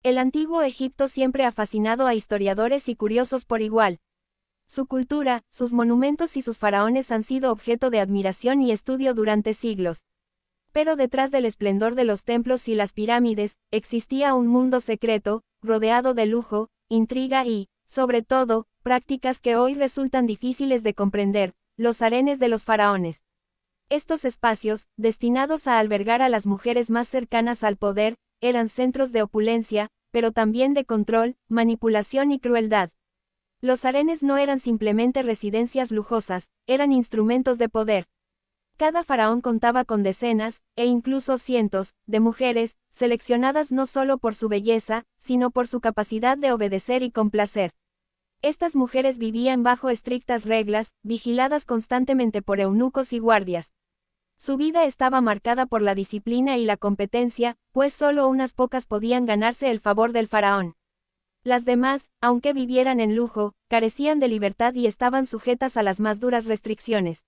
El antiguo Egipto siempre ha fascinado a historiadores y curiosos por igual. Su cultura, sus monumentos y sus faraones han sido objeto de admiración y estudio durante siglos. Pero detrás del esplendor de los templos y las pirámides, existía un mundo secreto, rodeado de lujo, intriga y, sobre todo, prácticas que hoy resultan difíciles de comprender, los harenes de los faraones. Estos espacios, destinados a albergar a las mujeres más cercanas al poder, eran centros de opulencia, pero también de control, manipulación y crueldad. Los harenes no eran simplemente residencias lujosas, eran instrumentos de poder. Cada faraón contaba con decenas, e incluso cientos, de mujeres, seleccionadas no solo por su belleza, sino por su capacidad de obedecer y complacer. Estas mujeres vivían bajo estrictas reglas, vigiladas constantemente por eunucos y guardias. Su vida estaba marcada por la disciplina y la competencia, pues solo unas pocas podían ganarse el favor del faraón. Las demás, aunque vivieran en lujo, carecían de libertad y estaban sujetas a las más duras restricciones.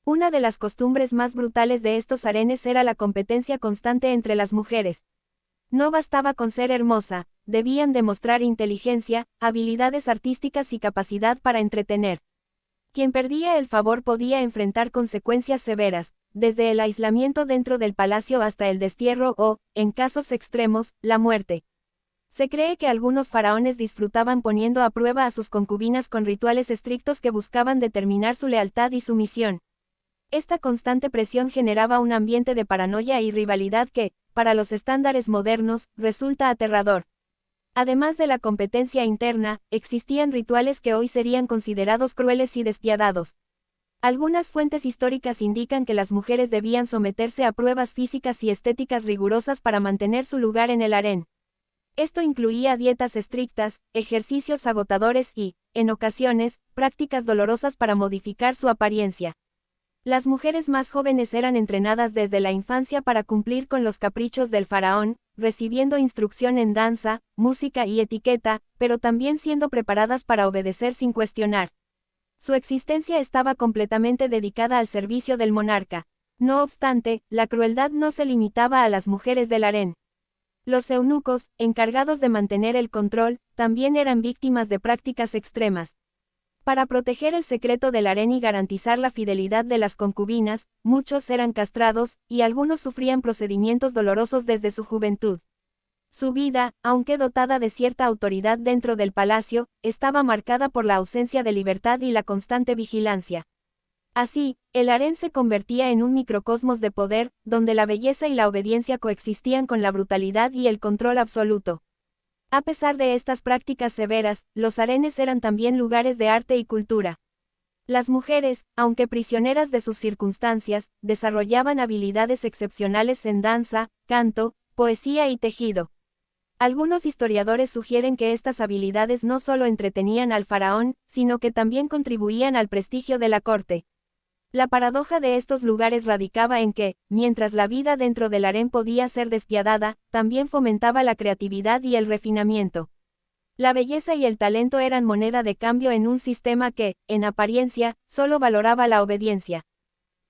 Una de las costumbres más brutales de estos harenes era la competencia constante entre las mujeres. No bastaba con ser hermosa, debían demostrar inteligencia, habilidades artísticas y capacidad para entretener. Quien perdía el favor podía enfrentar consecuencias severas, desde el aislamiento dentro del palacio hasta el destierro o, en casos extremos, la muerte. Se cree que algunos faraones disfrutaban poniendo a prueba a sus concubinas con rituales estrictos que buscaban determinar su lealtad y sumisión. Esta constante presión generaba un ambiente de paranoia y rivalidad que, para los estándares modernos, resulta aterrador. Además de la competencia interna, existían rituales que hoy serían considerados crueles y despiadados. Algunas fuentes históricas indican que las mujeres debían someterse a pruebas físicas y estéticas rigurosas para mantener su lugar en el harén. Esto incluía dietas estrictas, ejercicios agotadores y, en ocasiones, prácticas dolorosas para modificar su apariencia. Las mujeres más jóvenes eran entrenadas desde la infancia para cumplir con los caprichos del faraón, recibiendo instrucción en danza, música y etiqueta, pero también siendo preparadas para obedecer sin cuestionar. Su existencia estaba completamente dedicada al servicio del monarca. No obstante, la crueldad no se limitaba a las mujeres del harén. Los eunucos, encargados de mantener el control, también eran víctimas de prácticas extremas. Para proteger el secreto del harén y garantizar la fidelidad de las concubinas, muchos eran castrados, y algunos sufrían procedimientos dolorosos desde su juventud. Su vida, aunque dotada de cierta autoridad dentro del palacio, estaba marcada por la ausencia de libertad y la constante vigilancia. Así, el harén se convertía en un microcosmos de poder, donde la belleza y la obediencia coexistían con la brutalidad y el control absoluto. A pesar de estas prácticas severas, los harenes eran también lugares de arte y cultura. Las mujeres, aunque prisioneras de sus circunstancias, desarrollaban habilidades excepcionales en danza, canto, poesía y tejido. Algunos historiadores sugieren que estas habilidades no solo entretenían al faraón, sino que también contribuían al prestigio de la corte. La paradoja de estos lugares radicaba en que, mientras la vida dentro del harén podía ser despiadada, también fomentaba la creatividad y el refinamiento. La belleza y el talento eran moneda de cambio en un sistema que, en apariencia, solo valoraba la obediencia.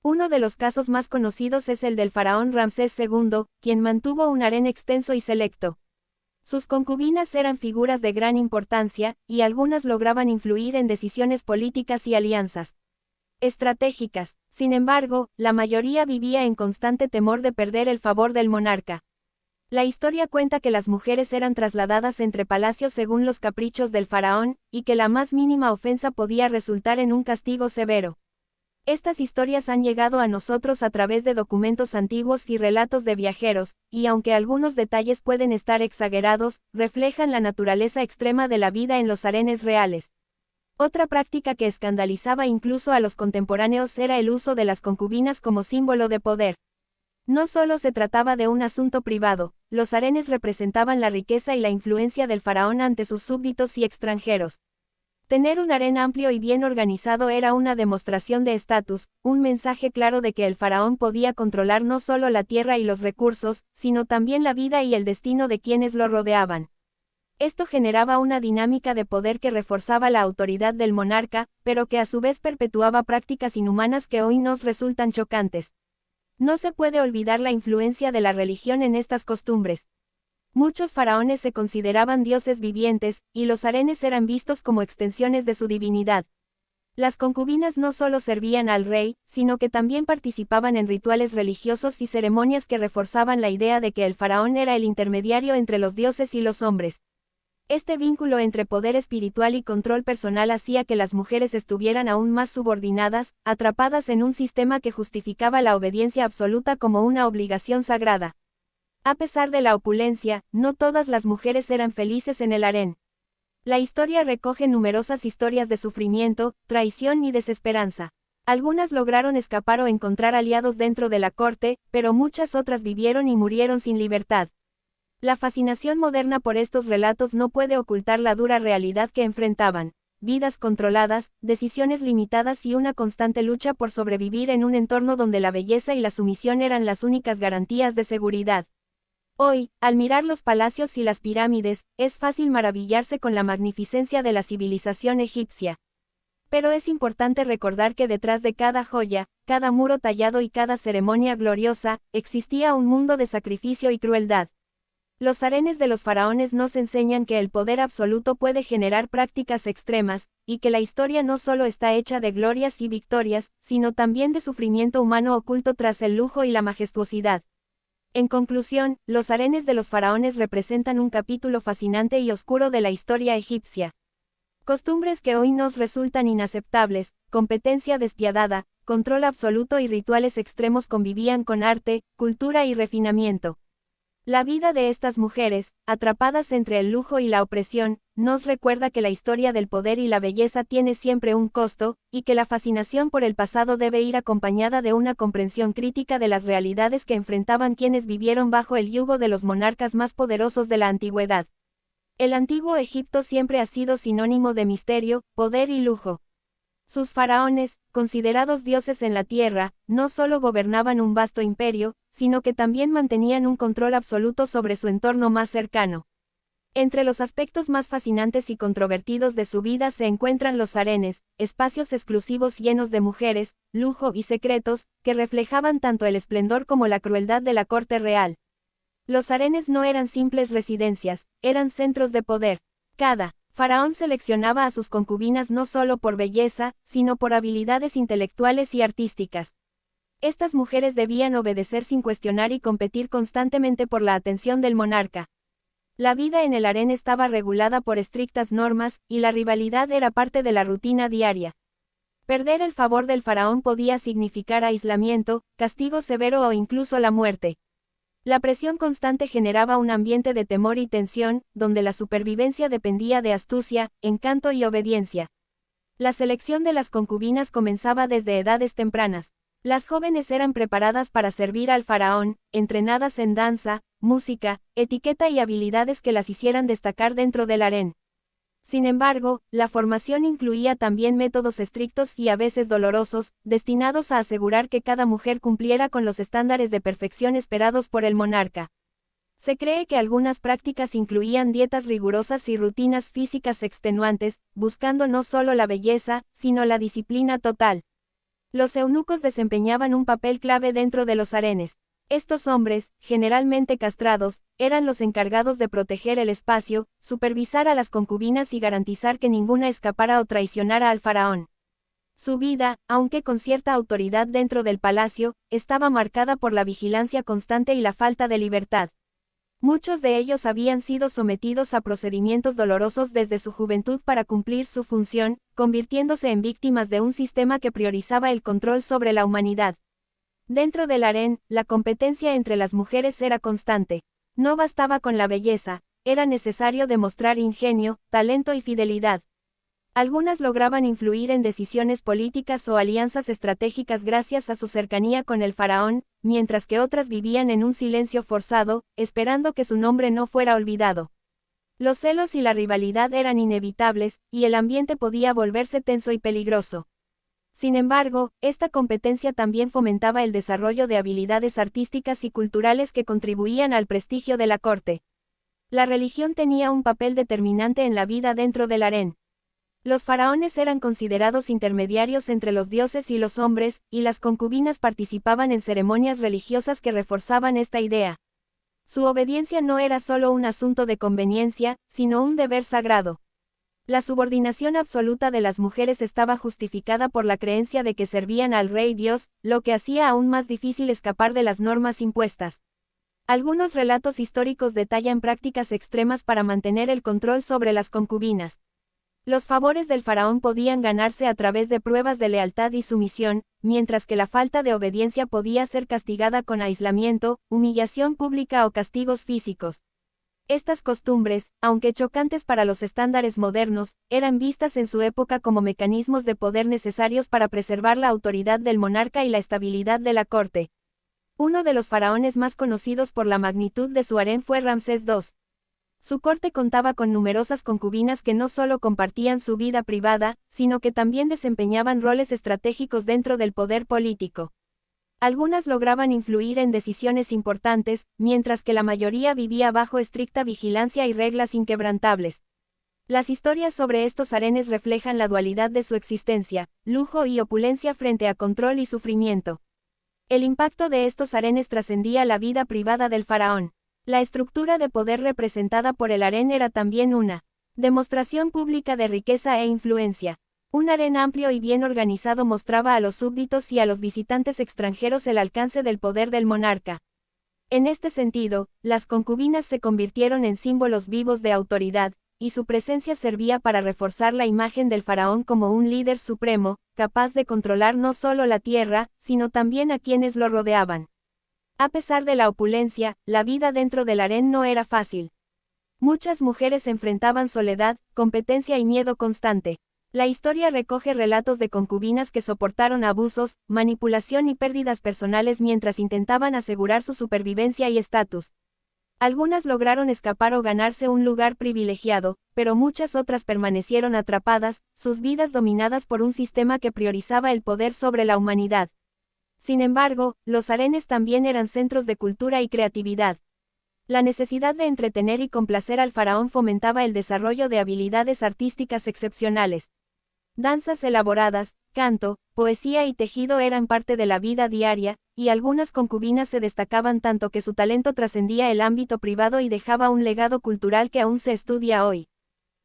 Uno de los casos más conocidos es el del faraón Ramsés II, quien mantuvo un harén extenso y selecto. Sus concubinas eran figuras de gran importancia, y algunas lograban influir en decisiones políticas y alianzas estratégicas. Sin embargo, la mayoría vivía en constante temor de perder el favor del monarca. La historia cuenta que las mujeres eran trasladadas entre palacios según los caprichos del faraón, y que la más mínima ofensa podía resultar en un castigo severo. Estas historias han llegado a nosotros a través de documentos antiguos y relatos de viajeros, y aunque algunos detalles pueden estar exagerados, reflejan la naturaleza extrema de la vida en los harenes reales. Otra práctica que escandalizaba incluso a los contemporáneos era el uso de las concubinas como símbolo de poder. No solo se trataba de un asunto privado, los harenes representaban la riqueza y la influencia del faraón ante sus súbditos y extranjeros. Tener un harén amplio y bien organizado era una demostración de estatus, un mensaje claro de que el faraón podía controlar no solo la tierra y los recursos, sino también la vida y el destino de quienes lo rodeaban. Esto generaba una dinámica de poder que reforzaba la autoridad del monarca, pero que a su vez perpetuaba prácticas inhumanas que hoy nos resultan chocantes. No se puede olvidar la influencia de la religión en estas costumbres. Muchos faraones se consideraban dioses vivientes, y los harenes eran vistos como extensiones de su divinidad. Las concubinas no solo servían al rey, sino que también participaban en rituales religiosos y ceremonias que reforzaban la idea de que el faraón era el intermediario entre los dioses y los hombres. Este vínculo entre poder espiritual y control personal hacía que las mujeres estuvieran aún más subordinadas, atrapadas en un sistema que justificaba la obediencia absoluta como una obligación sagrada. A pesar de la opulencia, no todas las mujeres eran felices en el harén. La historia recoge numerosas historias de sufrimiento, traición y desesperanza. Algunas lograron escapar o encontrar aliados dentro de la corte, pero muchas otras vivieron y murieron sin libertad. La fascinación moderna por estos relatos no puede ocultar la dura realidad que enfrentaban: vidas controladas, decisiones limitadas y una constante lucha por sobrevivir en un entorno donde la belleza y la sumisión eran las únicas garantías de seguridad. Hoy, al mirar los palacios y las pirámides, es fácil maravillarse con la magnificencia de la civilización egipcia. Pero es importante recordar que detrás de cada joya, cada muro tallado y cada ceremonia gloriosa, existía un mundo de sacrificio y crueldad. Los harenes de los faraones nos enseñan que el poder absoluto puede generar prácticas extremas, y que la historia no solo está hecha de glorias y victorias, sino también de sufrimiento humano oculto tras el lujo y la majestuosidad. En conclusión, los harenes de los faraones representan un capítulo fascinante y oscuro de la historia egipcia. Costumbres que hoy nos resultan inaceptables, competencia despiadada, control absoluto y rituales extremos convivían con arte, cultura y refinamiento. La vida de estas mujeres, atrapadas entre el lujo y la opresión, nos recuerda que la historia del poder y la belleza tiene siempre un costo, y que la fascinación por el pasado debe ir acompañada de una comprensión crítica de las realidades que enfrentaban quienes vivieron bajo el yugo de los monarcas más poderosos de la antigüedad. El antiguo Egipto siempre ha sido sinónimo de misterio, poder y lujo. Sus faraones, considerados dioses en la tierra, no solo gobernaban un vasto imperio, sino que también mantenían un control absoluto sobre su entorno más cercano. Entre los aspectos más fascinantes y controvertidos de su vida se encuentran los harenes, espacios exclusivos llenos de mujeres, lujo y secretos, que reflejaban tanto el esplendor como la crueldad de la corte real. Los harenes no eran simples residencias, eran centros de poder. Cada faraón seleccionaba a sus concubinas no solo por belleza, sino por habilidades intelectuales y artísticas. Estas mujeres debían obedecer sin cuestionar y competir constantemente por la atención del monarca. La vida en el harén estaba regulada por estrictas normas, y la rivalidad era parte de la rutina diaria. Perder el favor del faraón podía significar aislamiento, castigo severo o incluso la muerte. La presión constante generaba un ambiente de temor y tensión, donde la supervivencia dependía de astucia, encanto y obediencia. La selección de las concubinas comenzaba desde edades tempranas. Las jóvenes eran preparadas para servir al faraón, entrenadas en danza, música, etiqueta y habilidades que las hicieran destacar dentro del harén. Sin embargo, la formación incluía también métodos estrictos y a veces dolorosos, destinados a asegurar que cada mujer cumpliera con los estándares de perfección esperados por el monarca. Se cree que algunas prácticas incluían dietas rigurosas y rutinas físicas extenuantes, buscando no solo la belleza, sino la disciplina total. Los eunucos desempeñaban un papel clave dentro de los harenes. Estos hombres, generalmente castrados, eran los encargados de proteger el espacio, supervisar a las concubinas y garantizar que ninguna escapara o traicionara al faraón. Su vida, aunque con cierta autoridad dentro del palacio, estaba marcada por la vigilancia constante y la falta de libertad. Muchos de ellos habían sido sometidos a procedimientos dolorosos desde su juventud para cumplir su función, convirtiéndose en víctimas de un sistema que priorizaba el control sobre la humanidad. Dentro del harén, la competencia entre las mujeres era constante. No bastaba con la belleza, era necesario demostrar ingenio, talento y fidelidad. Algunas lograban influir en decisiones políticas o alianzas estratégicas gracias a su cercanía con el faraón, mientras que otras vivían en un silencio forzado, esperando que su nombre no fuera olvidado. Los celos y la rivalidad eran inevitables, y el ambiente podía volverse tenso y peligroso. Sin embargo, esta competencia también fomentaba el desarrollo de habilidades artísticas y culturales que contribuían al prestigio de la corte. La religión tenía un papel determinante en la vida dentro del harén. Los faraones eran considerados intermediarios entre los dioses y los hombres, y las concubinas participaban en ceremonias religiosas que reforzaban esta idea. Su obediencia no era solo un asunto de conveniencia, sino un deber sagrado. La subordinación absoluta de las mujeres estaba justificada por la creencia de que servían al rey Dios, lo que hacía aún más difícil escapar de las normas impuestas. Algunos relatos históricos detallan prácticas extremas para mantener el control sobre las concubinas. Los favores del faraón podían ganarse a través de pruebas de lealtad y sumisión, mientras que la falta de obediencia podía ser castigada con aislamiento, humillación pública o castigos físicos. Estas costumbres, aunque chocantes para los estándares modernos, eran vistas en su época como mecanismos de poder necesarios para preservar la autoridad del monarca y la estabilidad de la corte. Uno de los faraones más conocidos por la magnitud de su harén fue Ramsés II. Su corte contaba con numerosas concubinas que no solo compartían su vida privada, sino que también desempeñaban roles estratégicos dentro del poder político. Algunas lograban influir en decisiones importantes, mientras que la mayoría vivía bajo estricta vigilancia y reglas inquebrantables. Las historias sobre estos harenes reflejan la dualidad de su existencia, lujo y opulencia frente a control y sufrimiento. El impacto de estos harenes trascendía la vida privada del faraón. La estructura de poder representada por el harén era también una demostración pública de riqueza e influencia. Un harén amplio y bien organizado mostraba a los súbditos y a los visitantes extranjeros el alcance del poder del monarca. En este sentido, las concubinas se convirtieron en símbolos vivos de autoridad, y su presencia servía para reforzar la imagen del faraón como un líder supremo, capaz de controlar no solo la tierra, sino también a quienes lo rodeaban. A pesar de la opulencia, la vida dentro del harén no era fácil. Muchas mujeres enfrentaban soledad, competencia y miedo constante. La historia recoge relatos de concubinas que soportaron abusos, manipulación y pérdidas personales mientras intentaban asegurar su supervivencia y estatus. Algunas lograron escapar o ganarse un lugar privilegiado, pero muchas otras permanecieron atrapadas, sus vidas dominadas por un sistema que priorizaba el poder sobre la humanidad. Sin embargo, los harenes también eran centros de cultura y creatividad. La necesidad de entretener y complacer al faraón fomentaba el desarrollo de habilidades artísticas excepcionales. Danzas elaboradas, canto, poesía y tejido eran parte de la vida diaria, y algunas concubinas se destacaban tanto que su talento trascendía el ámbito privado y dejaba un legado cultural que aún se estudia hoy.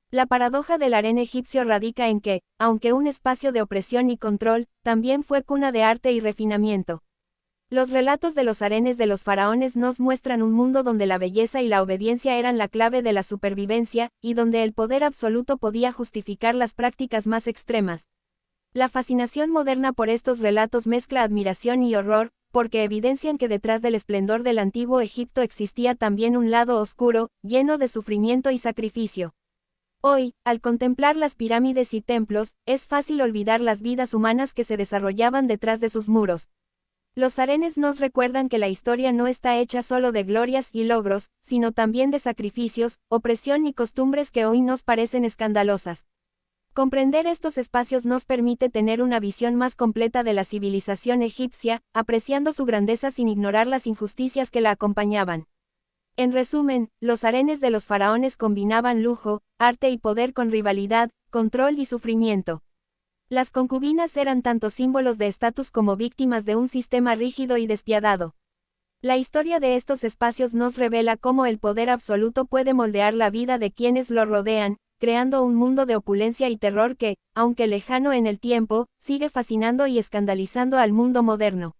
La paradoja del harén egipcio radica en que, aunque un espacio de opresión y control, también fue cuna de arte y refinamiento. Los relatos de los harenes de los faraones nos muestran un mundo donde la belleza y la obediencia eran la clave de la supervivencia, y donde el poder absoluto podía justificar las prácticas más extremas. La fascinación moderna por estos relatos mezcla admiración y horror, porque evidencian que detrás del esplendor del antiguo Egipto existía también un lado oscuro, lleno de sufrimiento y sacrificio. Hoy, al contemplar las pirámides y templos, es fácil olvidar las vidas humanas que se desarrollaban detrás de sus muros. Los harenes nos recuerdan que la historia no está hecha solo de glorias y logros, sino también de sacrificios, opresión y costumbres que hoy nos parecen escandalosas. Comprender estos espacios nos permite tener una visión más completa de la civilización egipcia, apreciando su grandeza sin ignorar las injusticias que la acompañaban. En resumen, los harenes de los faraones combinaban lujo, arte y poder con rivalidad, control y sufrimiento. Las concubinas eran tanto símbolos de estatus como víctimas de un sistema rígido y despiadado. La historia de estos espacios nos revela cómo el poder absoluto puede moldear la vida de quienes lo rodean, creando un mundo de opulencia y terror que, aunque lejano en el tiempo, sigue fascinando y escandalizando al mundo moderno.